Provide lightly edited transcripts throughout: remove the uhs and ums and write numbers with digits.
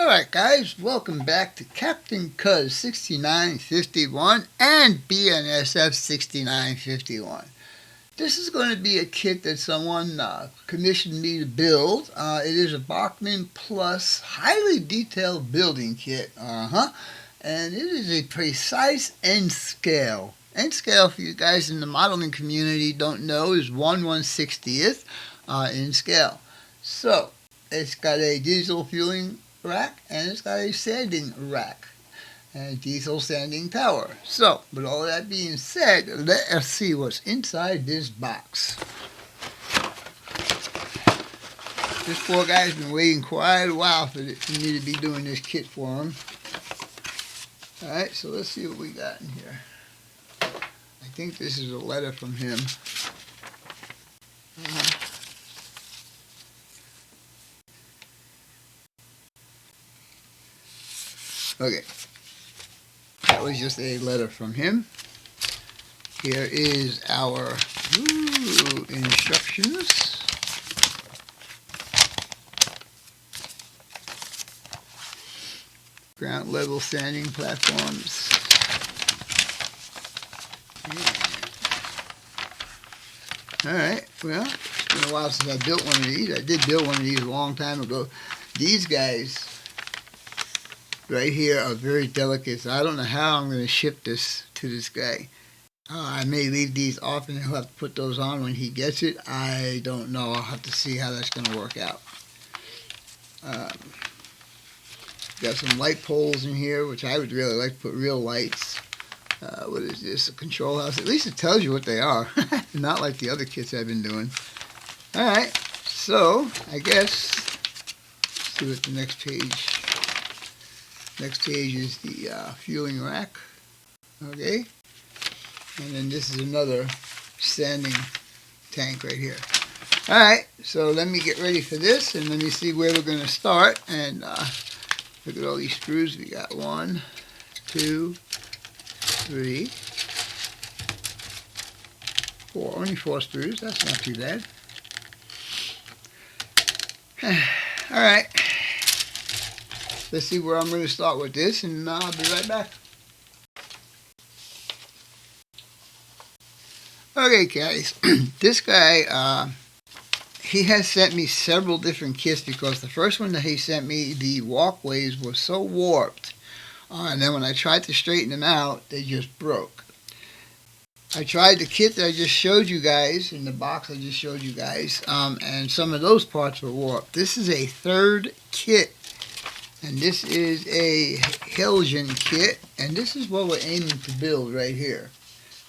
Alright guys, welcome back to Captain Cuz 6951 and BNSF 6951. This is going to be a kit that someone commissioned me to build. It is a Bachmann Plus highly detailed building kit. And it is a precise end scale. End scale, for you guys in the modeling community don't know, is 1/160th in scale. So, it's got a diesel fueling rack and it's got a sanding rack and diesel sanding tower. So, with all that being said, let us see what's inside this box. This poor guy's been waiting quite a while for me to be doing this kit for him. Alright, so let's see what we got in here. I think this is a letter from him. Okay, that was just a letter from him. Here is our instructions. Ground level sanding platforms. Alright, well, it's been a while since I built one of these. I did build one of these a long time ago. These guys right here are very delicate, so I don't know how I'm going to ship this to this guy. I may leave these off and he'll have to put those on when he gets it. I don't know. I'll have to see how that's going to work out. Got some light poles in here, which I would really like to put real lights. What is this? A control house? At least it tells you what they are. Not like the other kits I've been doing. Alright, so I guess let's see what the next page. Next page is the fueling rack. Okay. And then this is another sanding tank right here. Alright, so let me get ready for this and let me see where we're going to start. And look at all these screws. We got 1, 2, 3, 4. Only 4 screws. That's not too bad. Alright. Let's see where I'm going to start with this, and I'll be right back. Okay, guys. This guy, he has sent me several different kits because the first one that he sent me, the walkways were so warped. And then when I tried to straighten them out, they just broke. I tried the kit that I just showed you guys, in the box I just showed you guys, and some of those parts were warped. This is a third kit. And this is a Helgen kit, and this is what we're aiming to build right here,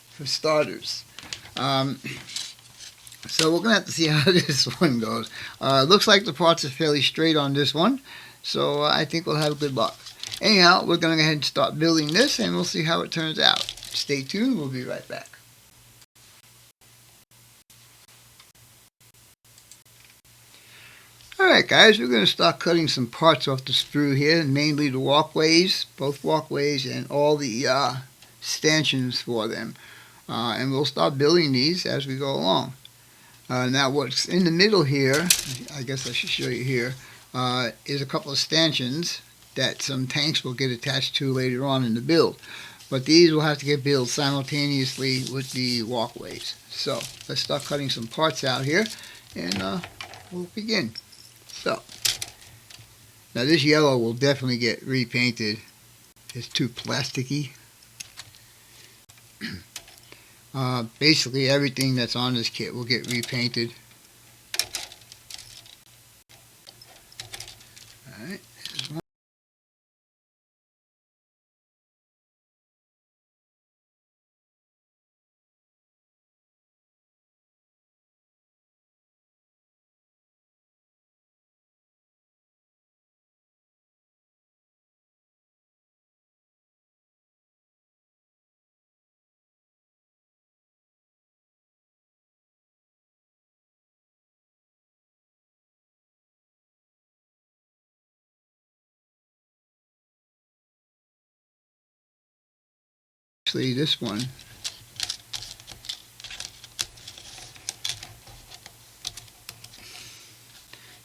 for starters. So we're going to have to see how this one goes. Looks like the parts are fairly straight on this one, so I think we'll have a good luck. Anyhow, we're going to go ahead and start building this, and we'll see how it turns out. Stay tuned, we'll be right back. Alright guys, we're going to start cutting some parts off the sprue here, mainly the walkways, both walkways, and all the stanchions for them. And we'll start building these as we go along. Now what's in the middle here, I guess I should show you here, is a couple of stanchions that some tanks will get attached to later on in the build. But these will have to get built simultaneously with the walkways. So let's start cutting some parts out here, and we'll begin. So, now this yellow will definitely get repainted. It's too plasticky. Basically everything that's on this kit will get repainted. Alright, there's one. Actually, this one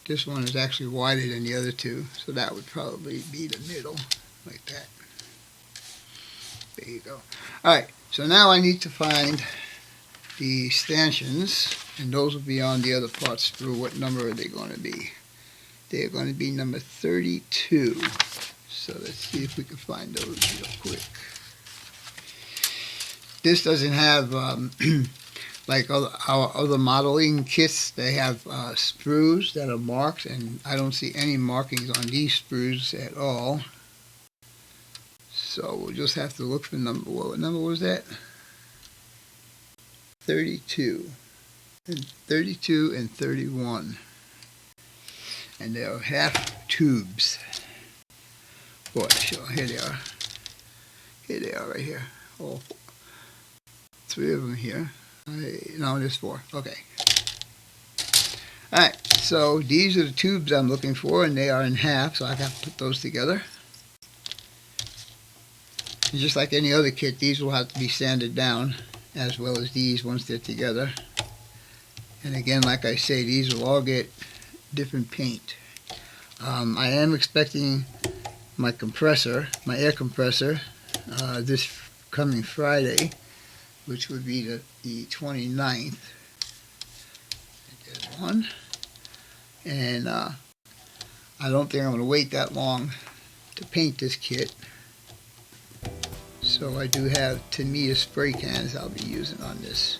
This one is actually wider than the other two, so that would probably be the middle, like that. There you go. Alright, so now I need to find the stanchions, and those will be on the other parts through. What number are they going to be? They're going to be number 32. So let's see if we can find those real quick. This doesn't have, like our other modeling kits, they have sprues that are marked, and I don't see any markings on these sprues at all. So we'll just have to look for number. What number was that? 32. And 32 and 31. And they're half tubes. Boy, sure, here they are. Here they are right here. Oh, 3 of them here. No, there's 4. Okay. Alright, so these are the tubes I'm looking for, and they are in half, so I have to put those together. And just like any other kit, these will have to be sanded down, as well as these once they're together. And again, like I say, these will all get different paint. I am expecting my compressor, my air compressor, this coming Friday, which would be the 29th. There's one. And I don't think I'm going to wait that long to paint this kit. So I do have Tamiya spray cans I'll be using on this.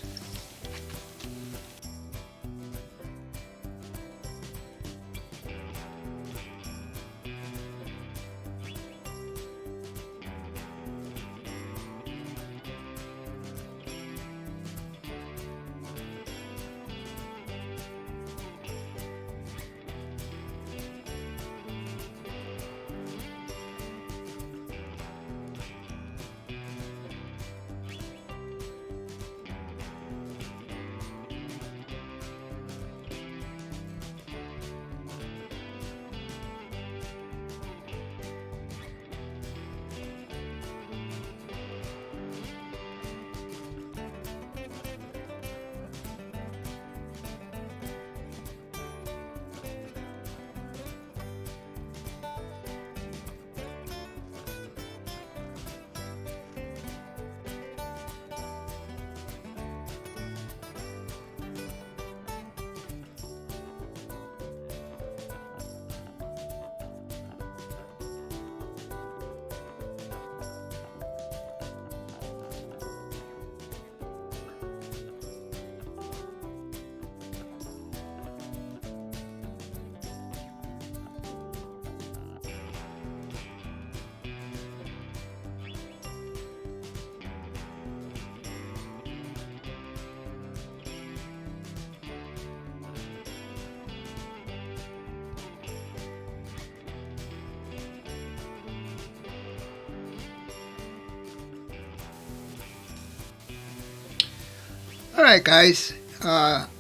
Alright guys,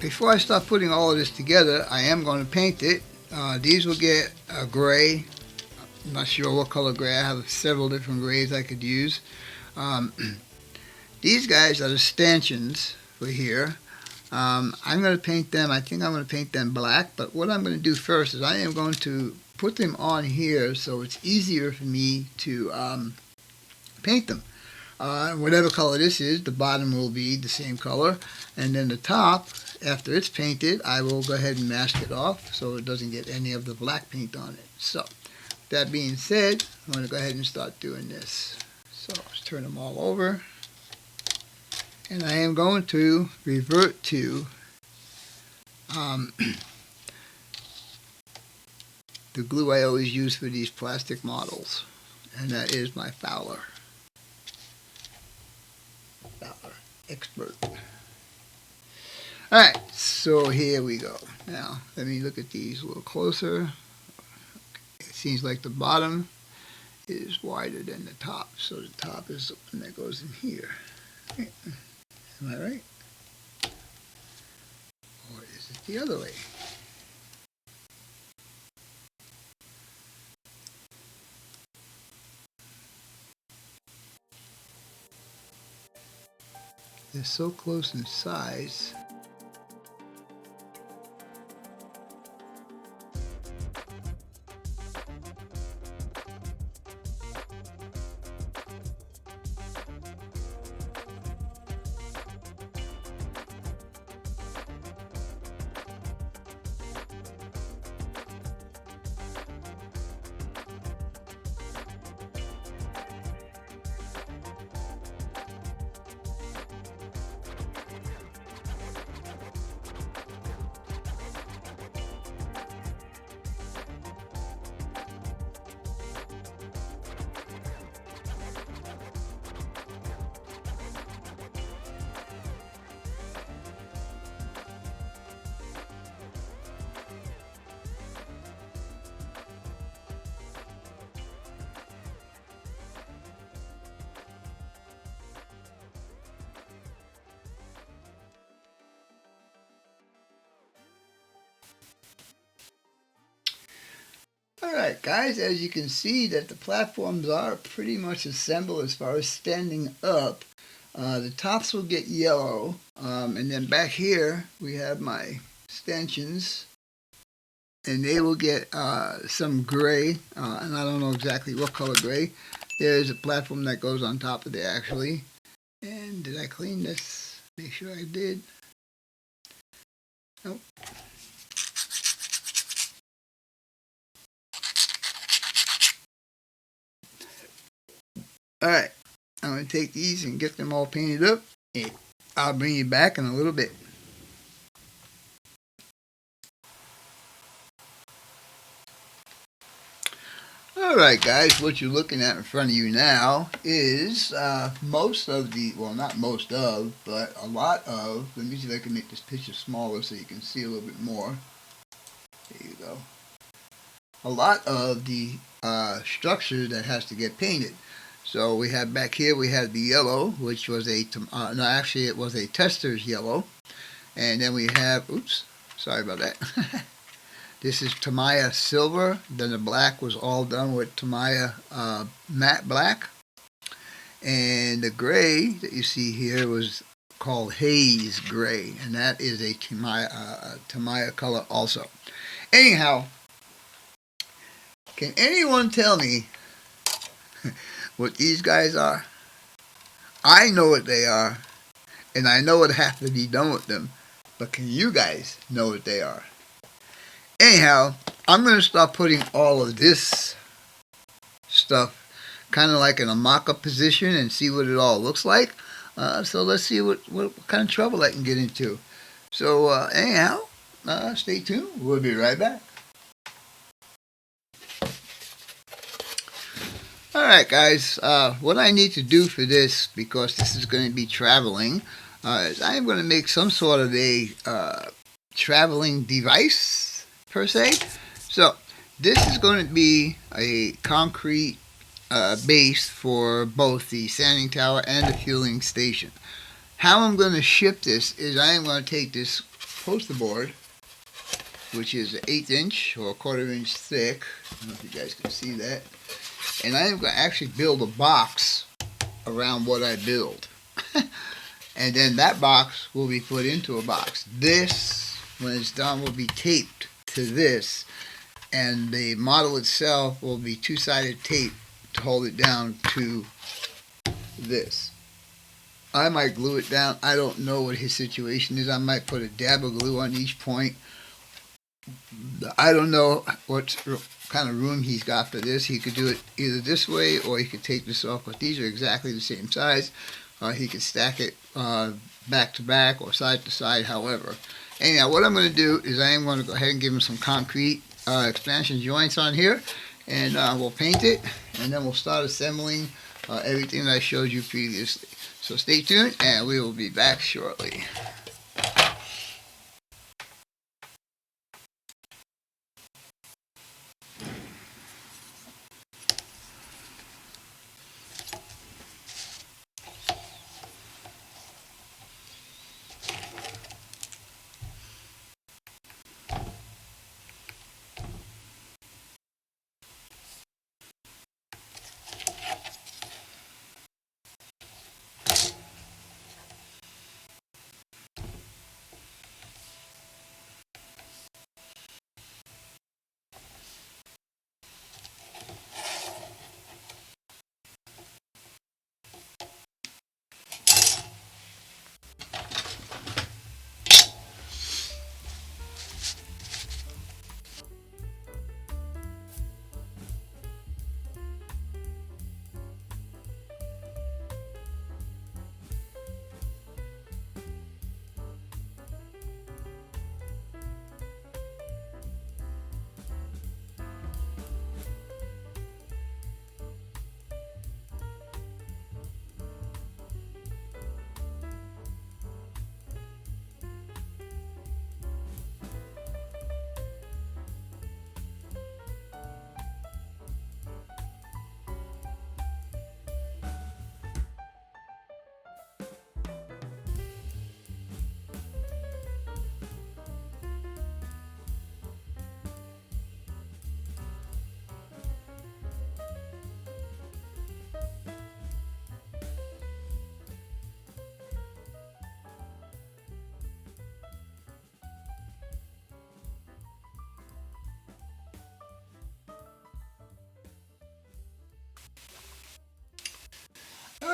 before I start putting all of this together, I am going to paint it. These will get a gray. I'm not sure what color gray. I have several different grays I could use. These guys are the stanchions for here. I'm going to paint them, I think I'm going to paint them black, but what I'm going to do first is I am going to put them on here so it's easier for me to paint them. Whatever color this is, the bottom will be the same color, and then the top, after it's painted, I will go ahead and mask it off so it doesn't get any of the black paint on it. So, that being said, I'm going to go ahead and start doing this. So, let's turn them all over, and I am going to revert to the glue I always use for these plastic models, and that is my Fowler Expert. Alright, so here we go. Now, let me look at these a little closer. It seems like the bottom is wider than the top, so the top is the one that goes in here. Am I right? Or is it the other way? They're so close in size. Alright guys, as you can see that the platforms are pretty much assembled as far as standing up. The tops will get yellow, and then back here we have my stanchions, and they will get some gray, and I don't know exactly what color gray. There's a platform that goes on top of there actually. And did I clean this? Make sure I did. Nope. Alright, I'm going to take these and get them all painted up, and I'll bring you back in a little bit. Alright guys, what you're looking at in front of you now is most of the, well not most of, but a lot of, let me see if I can make this picture smaller so you can see a little bit more. There you go. A lot of the structure that has to get painted. So we have back here, we have the yellow, which was a, no actually it was a tester's yellow. And then we have, oops, sorry about that. This is Tamiya silver. Then the black was all done with Tamiya matte black. And the gray that you see here was called haze gray. And that is a Tamiya color also. Anyhow, can anyone tell me what these guys are? I know what they are, and I know what has to be done with them, but can you guys know what they are? Anyhow, I'm going to start putting all of this stuff kind of like in a mock-up position and see what it all looks like. So let's see what kind of trouble I can get into. So anyhow, stay tuned. We'll be right back. Alright guys, what I need to do for this, because this is going to be traveling, is I'm going to make some sort of a traveling device, per se. So, this is going to be a concrete base for both the sanding tower and the fueling station. How I'm going to ship this is I am going to take this poster board, which is 1/8 inch or 1/4 inch thick. I don't know if you guys can see that. And I am going to actually build a box around what I build. And then that box will be put into a box. This, when it's done, will be taped to this. And the model itself will be two-sided tape to hold it down to this. I might glue it down. I don't know what his situation is. I might put a dab of glue on each point. I don't know what kind of room he's got for this. He could do it either this way or he could take this off, but these are exactly the same size. He could stack it back to back or side to side, however. Anyhow, what I'm going to do is I am going to go ahead and give him some concrete expansion joints on here, and we'll paint it, and then we'll start assembling everything that I showed you previously. So stay tuned, and we will be back shortly.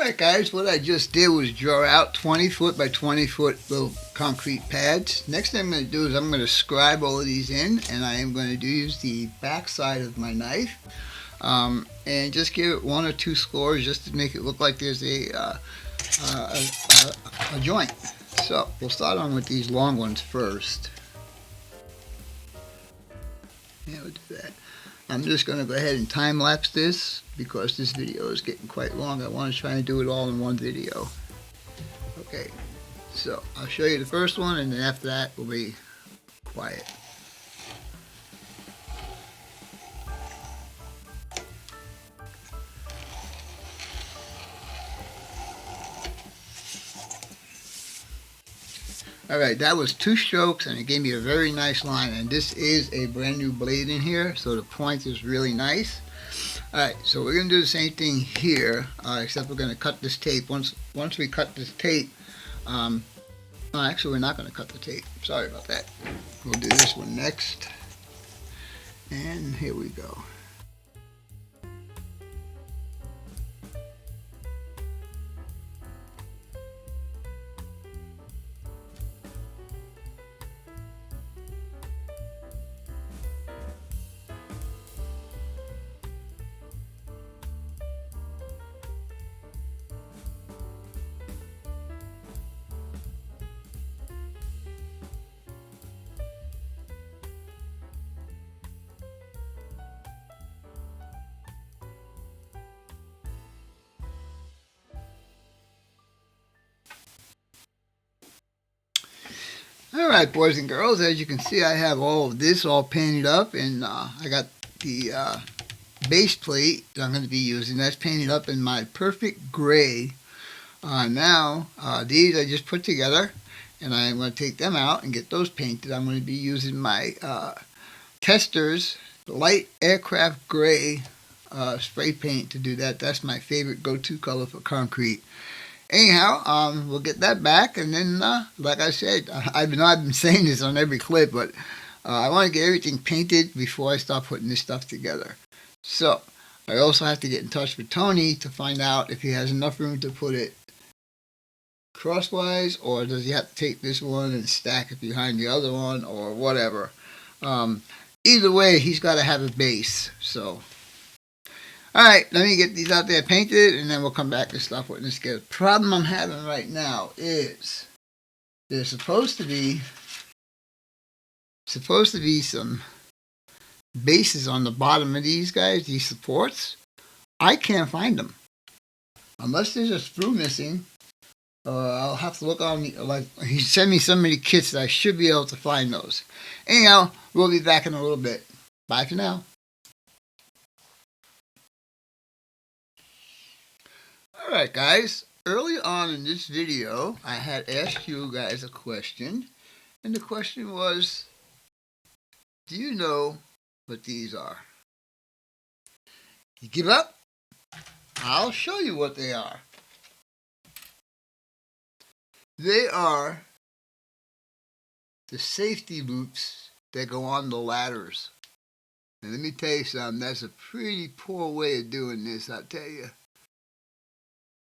Alright guys, what I just did was draw out 20 foot by 20 foot little concrete pads. Next thing I'm going to do is I'm going to scribe all of these in, and I am going to use the back side of my knife and just give it 1 or 2 scores just to make it look like there's a joint. So we'll start on with these long ones first. Yeah, we'll do that. I'm just going to go ahead and time lapse this because this video is getting quite long. I want to try and do it all in one video. Okay, so I'll show you the first one, and then after that we'll be quiet. Alright, that was 2 strokes and it gave me a very nice line, and this is a brand new blade in here, so the point is really nice. Alright, so we're going to do the same thing here, except we're going to cut this tape. Once we cut this tape, actually we're not going to cut the tape, sorry about that. We'll do this one next, and here we go. Alright, boys and girls, as you can see, I have all of this all painted up, and I got the base plate that I'm going to be using. That's painted up in my perfect gray. Now, these I just put together, and I'm going to take them out and get those painted. I'm going to be using my Testors light aircraft gray spray paint to do that. That's my favorite go-to color for concrete. Anyhow, we'll get that back, and then, like I said, I've been saying this on every clip, but I want to get everything painted before I start putting this stuff together. So, I also have to get in touch with Tony to find out if he has enough room to put it crosswise, or does he have to take this one and stack it behind the other one, or whatever. Either way, he's got to have a base, so... Alright, let me get these out there painted, and then we'll come back and start putting this together. The problem I'm having right now is there's supposed to be some bases on the bottom of these guys, these supports. I can't find them. Unless there's a screw missing, I'll have to look on the, like, he sent me so many kits that I should be able to find those. Anyhow, we'll be back in a little bit. Bye for now. Alright guys, early on in this video, I had asked you guys a question, and the question was, do you know what these are? You give up? I'll show you what they are. They are the safety loops that go on the ladders. And let me tell you something, that's a pretty poor way of doing this, I'll tell you.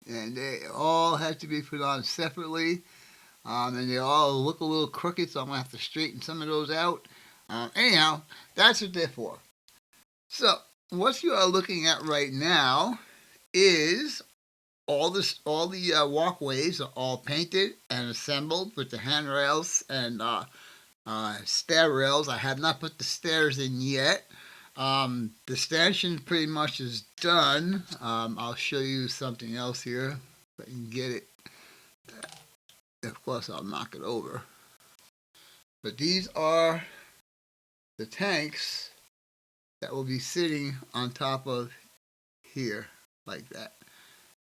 And they all have to be put on separately, and they all look a little crooked, so I'm going to have to straighten some of those out. Anyhow, that's what they're for. So, what you are looking at right now is all the walkways are all painted and assembled with the handrails and stair rails. I have not put the stairs in yet. The stanchion pretty much is done. I'll show you something else here if I can get it. Of course, I'll knock it over. But these are the tanks that will be sitting on top of here, like that.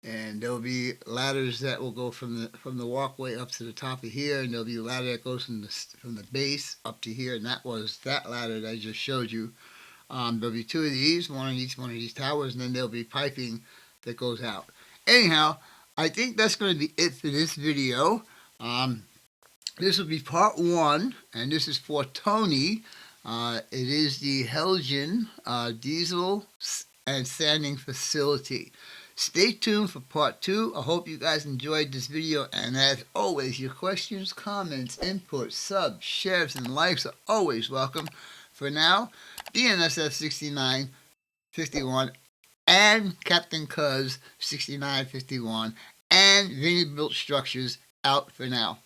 And there'll be ladders that will go from the walkway up to the top of here, and there'll be a ladder that goes from the base up to here, and that was that ladder that I just showed you. There'll be 2 of these, one on each one of these towers, and then there'll be piping that goes out. Anyhow, I think that's going to be it for this video. This will be part 1, and this is for Tony. It is the Helgen diesel and sanding facility. Stay tuned for part 2. I hope you guys enjoyed this video, and as always, your questions, comments, input, subs, shares, and likes are always welcome. For now, BNSF 6951 and Captain Cuz 6951 and Vanderbilt Structures out for now.